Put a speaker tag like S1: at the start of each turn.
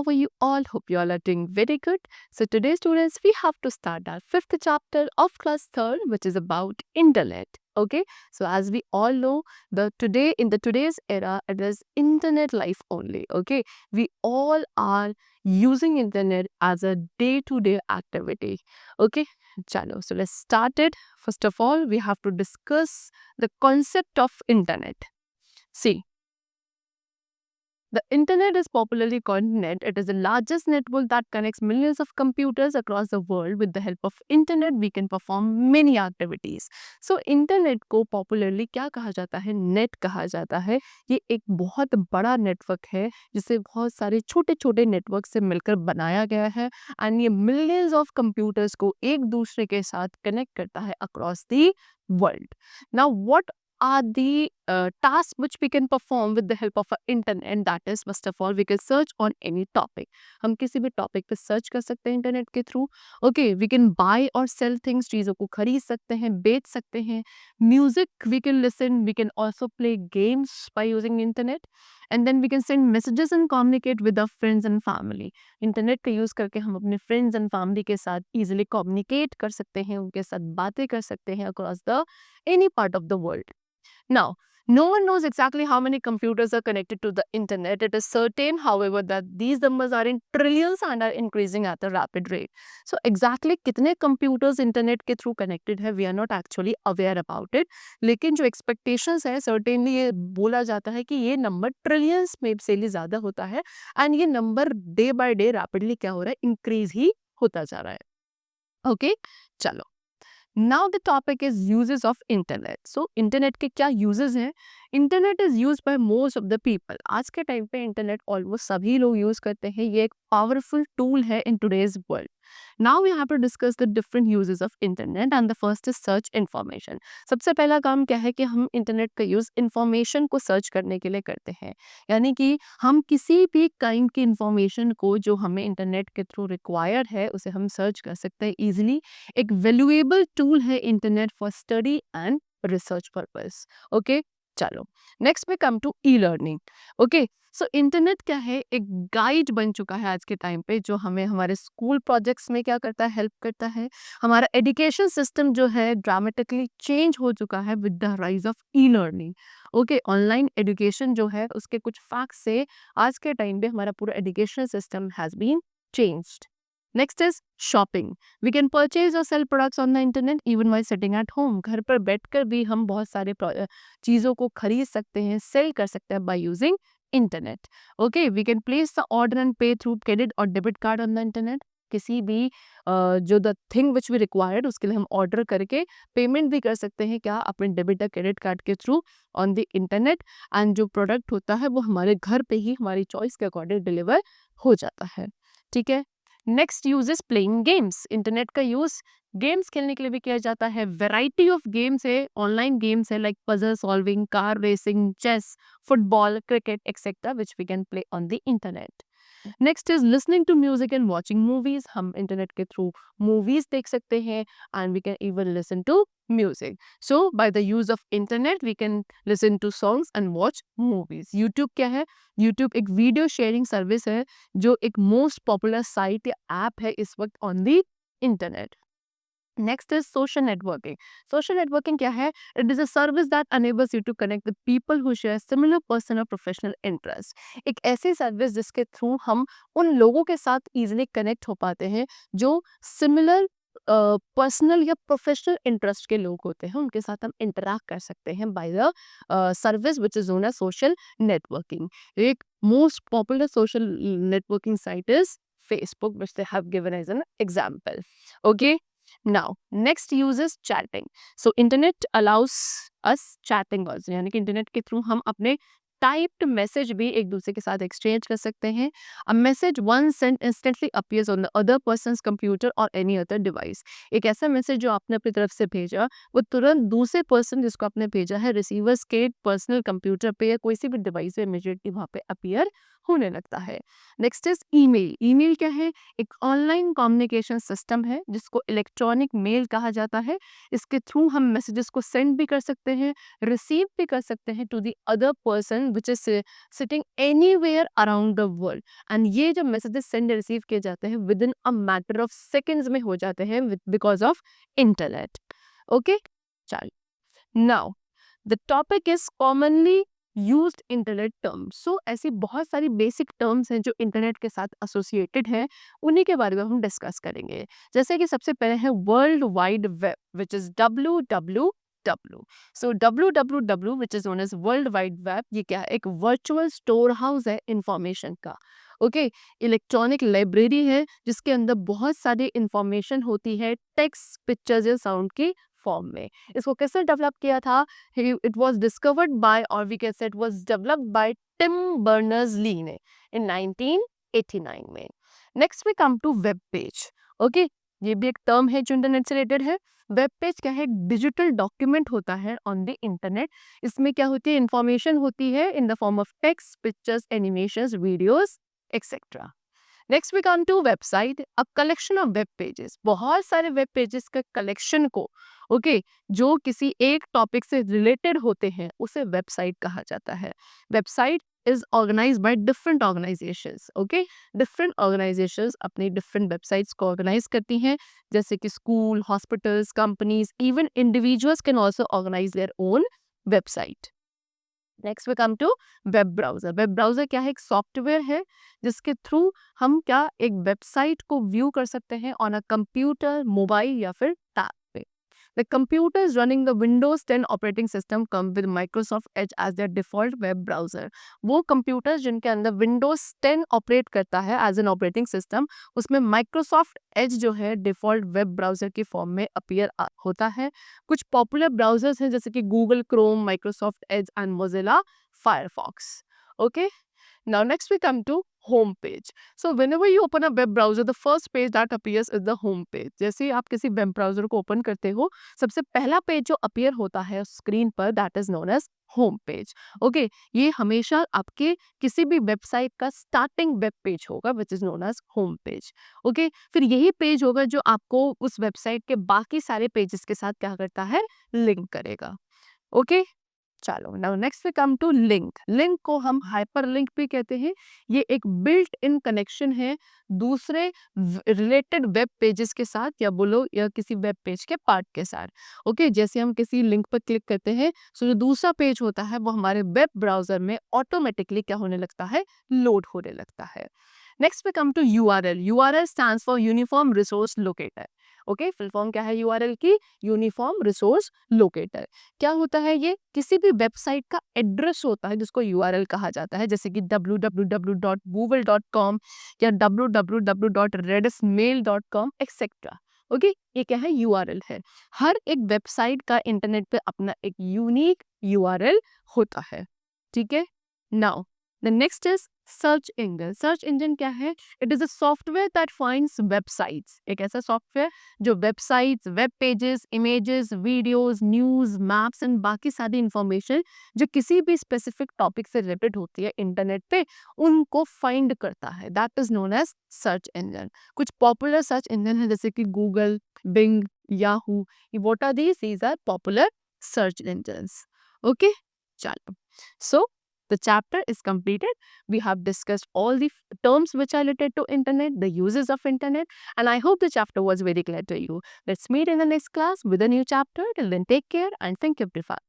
S1: how are you all? Hope you all are doing very good. So today, students, we have to start our fifth chapter of class third, which is about internet. Okay, so as we all know, the today's era, it is internet life only. Okay, we all are using internet as a day-to-day activity. Okay, chalo. So let's start it. First of all, we have to discuss the concept of internet. See, the internet is popularly called net. It is the largest network that connects millions of computers across the world. With the help of internet, we can perform many activities. So internet को popularly क्या कहा जाता है? Net कहा जाता है. ये एक बहुत बड़ा नेटवर्क है जिसे बहुत सारे छोटे छोटे नेटवर्क से मिलकर बनाया गया है एंड ये मिलियंस ऑफ कंप्यूटर्स को एक दूसरे के साथ कनेक्ट करता है across the world. Now what are the tasks which we can perform with the help of internet, and that is first of all we can search on any topic. हम किसी भी टॉपिक पे search कर सकते हैं internet के through. Okay, we can buy और sell things, चीज़ों को खरीद सकते हैं, बेच सकते हैं. Music we can listen, we can also play games by using internet and then we can send messages and communicate with our friends and family. Internet का यूज़ करके हम अपने फ्रेंड्स एंड फैमिली के साथ ईजिली कम्युनिकेट कर सकते हैं, उनके साथ बातें कर सकते हैं across the any part of the world. Now, no one knows exactly how many computers are connected to the internet. It is certain, however, that these numbers are in trillions and are increasing at a rapid rate. So, exactly कितने computers internet के through connected है, we are not actually aware about it. लेकिन जो expectations है, certainly ये बोला जाता है कि ये number trillions में से भी ज़्यादा होता है and ये number day by day rapidly क्या हो रहा है, increase ही होता जा रहा है. Okay, चलो. Now the topic is uses of internet. So internet के क्या uses हैं? Internet is used by most of the people. आज के टाइम पे इंटरनेट ऑलमोस्ट सभी लोग यूज करते हैं. ये एक पावरफुल टूल है in today's world. Now we have to discuss the different uses of internet and the first is search information. सबसे पहला काम क्या है कि हम इंटरनेट का यूज इंफॉर्मेशन को सर्च करने के लिए करते हैं. यानी कि हम किसी भी काइंड की इंफॉर्मेशन को जो हमें इंटरनेट के थ्रू रिक्वायर्ड है उसे हम सर्च कर सकते हैं इजीली. एक वैल्यूएबल टूल है internet for study and research purpose. Okay, चलो नेक्स्ट में come to e learning. Okay, so internet क्या है? एक गाइड बन चुका है आज के टाइम पे जो हमें हमारे स्कूल प्रोजेक्ट्स में क्या करता है, हेल्प करता है. हमारा एजुकेशन सिस्टम जो है ड्रामेटिकली चेंज हो चुका है with the rise of E learning. Okay, online education जो है उसके कुछ फैक्ट्स से आज के टाइम पे हमारा पूरा education system has been changed. Next is shopping. We can purchase और sell products on the internet even while sitting at home. घर पर बैठकर भी हम बहुत सारे चीज़ों को खरीद सकते हैं, सेल कर सकते हैं by using internet. Okay, we can place the order and pay through credit और debit card on the internet. किसी भी जो the thing which we required उसके लिए हम ऑर्डर करके पेमेंट भी कर सकते हैं क्या, अपने डेबिट या क्रेडिट कार्ड के through on the internet. And जो प्रोडक्ट होता है वो हमारे घर पे ही हमारी चॉइस के अकॉर्डिंग डिलीवर हो जाता है. ठीक है. Next use is playing games. Internet का यूज गेम्स खेलने के लिए भी किया जाता है. वेराइटी ऑफ गेम्स है, ऑनलाइन गेम्स है like puzzle solving, car racing, chess, football, cricket etcetera which we can play on the internet. Next is listening to music and watching movies. हम इंटरनेट के थ्रू मूवीज देख सकते हैं and we can even listen to music. So by the use of internet we can listen to songs and watch movies. YouTube क्या है? YouTube एक video sharing service है जो एक मोस्ट पॉपुलर साइट या ऐप है इस वक्त on the internet. Next is social networking. Social networking क्या है? It is a service that enables you to connect with people who share similar personal और प्रोफेशनल इंटरेस्ट. एक ऐसी सर्विस जिसके थ्रू हम उन लोगों के साथ इजीली कनेक्ट हो पाते हैं जो सिमिलर पर्सनल या प्रोफेशनल इंटरेस्ट के लोग होते हैं, उनके साथ हम इंटरैक्ट कर सकते हैं by the service which is known as social networking. एक most popular social networking site is Facebook, which they have given as an example. Okay. Now, next use is chatting. So, internet allows us chatting also. यानी कि internet के through हम अपने typed message भी एक दूसरे के साथ एक्सचेंज कर सकते हैं. A message one cent instantly appears on the other persons computer और एनी अदर डिवाइस. एक ऐसा मैसेज जो आपने अपनी तरफ से भेजा वो तुरंत दूसरे पर्सन जिसको आपने भेजा है रिसीवर्स के पर्सनल कंप्यूटर पे या कोई सी भी डिवाइस पे इमीडिएटली वहाँ पे अपीयर होने लगता है। Next is email. ईमेल क्या है? एक ऑनलाइन कम्युनिकेशन सिस्टम है जिसको इलेक्ट्रॉनिक मेल कहा जाता है। इसके थ्रू हम मैसेजेस को सेंड भी कर सकते हैं, रिसीव भी कर सकते हैं to the other person which is sitting anywhere around the world. And ये जब मैसेजेस सेंड रिसीव किए जाते हैं within a matter of seconds में हो जाते हैं बिकॉज ऑफ इंटरनेट। ओके, चल now the topic is commonly used internet terms. So ऐसी बहुत सारी बेसिक टर्म्स हैं जो इंटरनेट के साथ एसोसिएटेड हैं, उन्हीं के बारे में हम डिस्कस करेंगे। जैसे कि सबसे पहले है world wide web which is WWW। So WWW which is known as world wide web, ये क्या है? एक वर्चुअल स्टोर हाउस है इंफॉर्मेशन का। ओके, इलेक्ट्रॉनिक लाइब्रेरी है जिसके अंदर बहुत सारी इंफॉर्मेशन होती है टेक्स्ट, पिक्चर्स या साउंड की फॉर्म में। इसको किसने डेवलप किया था? It was discovered by, or we can say it was developed by Tim Berners-Lee ने in 1989 में। Next we come to web page। Okay, ये भी एक टर्म है जो इंटरनेट से रिलेटेड है। वेब पेज क्या है? डिजिटल डॉक्यूमेंट होता है ऑन द इंटरनेट। इसमें क्या होती है? इंफॉर्मेशन होती है in the form of text, pictures, animations, videos etcetera. Next we come to website. अब कलेक्शन ऑफ वेब पेजेस, बहुत सारे वेब पेजेस के कलेक्शन को जो किसी एक टॉपिक से रिलेटेड होते हैं उसे वेबसाइट कहा जाता है। Website is organise by different organisations. Different organisations अपनी डिफरेंट वेबसाइट्स को ऑर्गेनाइज करती हैं, जैसे कि school, hospitals, companies, even individuals can also organise their own website. Next we come to web browser. Web browser क्या है? एक सॉफ्टवेयर है जिसके थ्रू हम क्या एक वेबसाइट को व्यू कर सकते हैं ऑन अ कंप्यूटर, मोबाइल या फिर टैब पे। The computers running the Windows 10 operating system come with Microsoft Edge as their default web browser। वो कंप्यूटर्स जिनके अंदर Windows 10 ऑपरेट करता है एज एन ऑपरेटिंग सिस्टम, उसमें Microsoft Edge जो है डिफॉल्ट वेब ब्राउजर की फॉर्म में अपीयर होता है। कुछ पॉपुलर ब्राउजर्स हैं जैसे कि Google Chrome, Microsoft Edge and Mozilla Firefox। Okay, now next we come to home page। So whenever you open a web browser, the first page that appears is the home page। जैसे ही आप किसी web browser को open करते हो, सबसे पहला page जो appear होता है स्क्रीन पर that is known as home page. Okay, ये हमेशा आपके किसी भी वेबसाइट का स्टार्टिंग वेब पेज होगा विच is known age home page. Okay, फिर यही पेज होगा जो आपको उस वेबसाइट के बाकी सारे पेजेस के साथ क्या करता है? लिंक करेगा। ओके, चलो now next we come to link. Link को हम हाइपर लिंक भी कहते हैं। ये एक बिल्ट इन कनेक्शन है दूसरे रिलेटेड वेब पेजेस के साथ, या बोलो या किसी वेब पेज के पार्ट के साथ। ओके, जैसे हम किसी लिंक पर क्लिक करते हैं सो जो दूसरा पेज होता है वो हमारे वेब ब्राउजर में ऑटोमेटिकली क्या होने लगता है? लोड होने लगता है। Next we come to URL। URL stands for uniform resource locator. Okay, full form क्या है URL की? Uniform resource locator. क्या होता है? ये किसी भी वेबसाइट का एड्रेस होता है जिसको URL कहा जाता है, जैसे कि www.google.com या www.redismail.com एक्सेट्रा। ओके, ये क्या है? URL है। हर एक वेबसाइट का इंटरनेट पे अपना एक यूनिक URL होता है। ठीक है, now the next is search engine. Search engine क्या है? It is a software that finds websites. एक ऐसा सॉफ्टवेयर जो websites, web pages, images, videos, news, maps and बाकी सारी इंफॉर्मेशन जो किसी भी स्पेसिफिक टॉपिक से रिलेटेड होती है इंटरनेट पे, उनको फाइंड करता है। That is known as search engine. कुछ पॉपुलर सर्च इंजन है जैसे कि Google, Bing, Yahoo. What are these are popular search engines. Okay, चलो, so the chapter is completed। We have discussed all the terms which are related to internet, the uses of internet, and I hope the chapter was very clear to you। Let's meet in the next class with a new chapter. Till then, take care and thank you everyone।